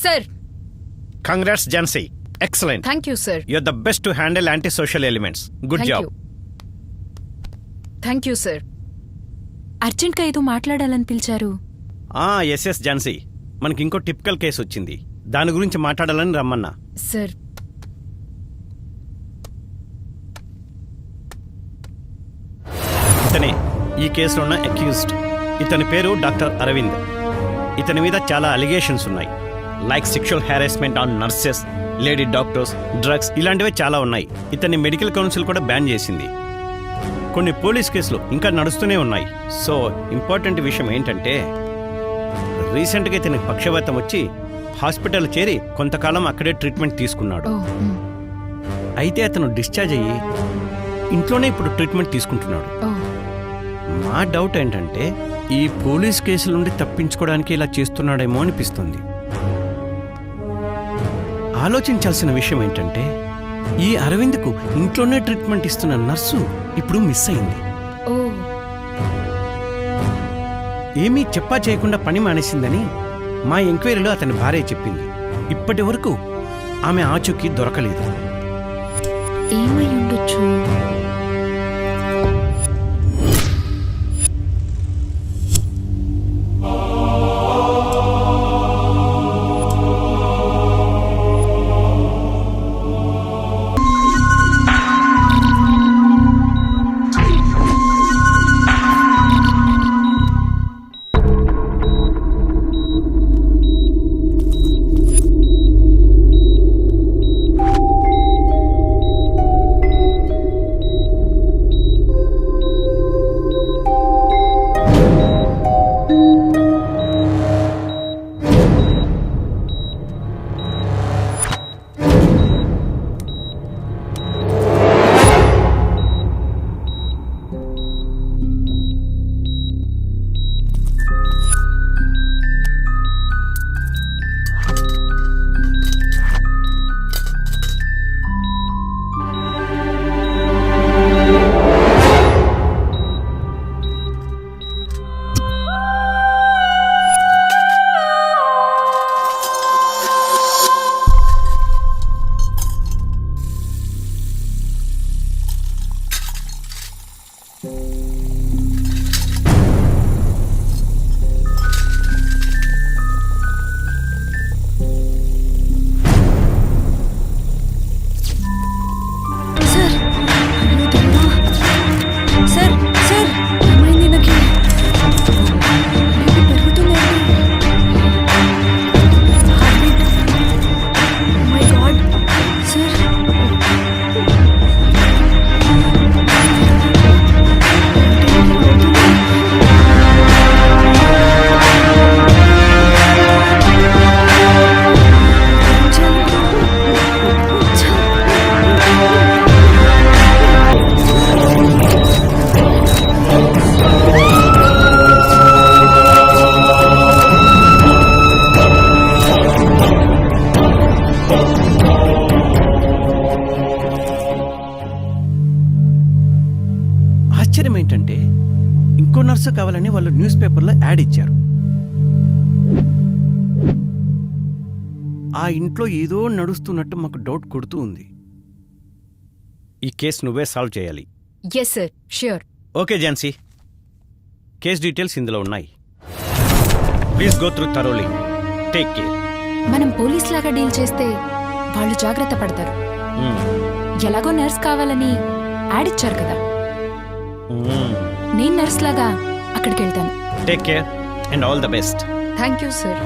Sir. Congrats Jhansi, excellent. Thank you sir. You are the best to handle anti social elements. Good job. Thank you sir. అర్జెంట్గా ఏదో మాట్లాడాలని పిలిచారు. Yes Jhansi, మనకి ఇంకో typical case వచ్చింది, దాని గురించి మాట్లాడాలని రమ్మన్నా. సార్, ఇతనే ఈ కేసులో ఉన్న అక్యూజ్డ్. ఇతని పేరు డాక్టర్ అరవింద్. ఇతని మీద చాలా అలిగేషన్స్ ఉన్నాయి, like sexual harassment on nurses, lady doctors, drugs, ఇలాంటివే చాలా ఉన్నాయి. ఇతన్ని మెడికల్ కౌన్సిల్ కూడా బ్యాన్ చేసింది. కొన్ని పోలీస్ కేసులు ఇంకా నడుస్తూనే ఉన్నాయి. సో ఇంపార్టెంట్ విషయం ఏంటంటే, రీసెంట్గా ఇతనికి పక్షవాతం వచ్చి హాస్పిటల్ చేరి కొంతకాలం అక్కడే ట్రీట్మెంట్ తీసుకున్నాడు. అయితే అతను డిశ్చార్జ్ అయ్యి ఇంట్లోనే ఇప్పుడు ట్రీట్మెంట్ తీసుకుంటున్నాడు. మా డౌట్ ఏంటంటే, ఈ పోలీస్ కేసుల నుండి తప్పించుకోవడానికి ఇలా చేస్తున్నాడేమో అనిపిస్తుంది. ఆలోచించాల్సిన విషయం ఏంటంటే, ఈ అరవింద్కు ఇంట్లోనే ట్రీట్మెంట్ ఇస్తున్న నర్సు ఇప్పుడు మిస్ అయింది. ఏమీ చెప్పా చేయకుండా పని మానేసిందని మా ఎంక్వైరీలో అతని భార్య చెప్పింది. ఇప్పటి వరకు ఆమె ఆచూకీ దొరకలేదు. ఏమై ఉండొచ్చు? ఆశ్చర్యం ఏంటంటే, ఇంకో నర్సు కావాలని వాళ్ళు న్యూస్ పేపర్లో యాడ్ ఇచ్చారు. ఆ ఇంట్లో ఏదో నడుస్తున్నట్టు మాకు డౌట్ కొడుతూ ఉంది. ఈ కేసు నువ్వే సాల్వ్ చేయాలి. Yes sir, sure. Okay Jhansi, case details ఇందులో ఉన్నాయి. Please go through thoroughly. Take care. మనం పోలీస్ లాగా డీల్ చేస్తే వాళ్ళు జాగ్రత్త పడతారు. ఎలాగో నర్స్ కావాలని యాడ్ ఇచ్చారు కదా, నేను నర్స్ లాగా అక్కడికి వెళ్తాను. Take care and all the best. Thank you sir.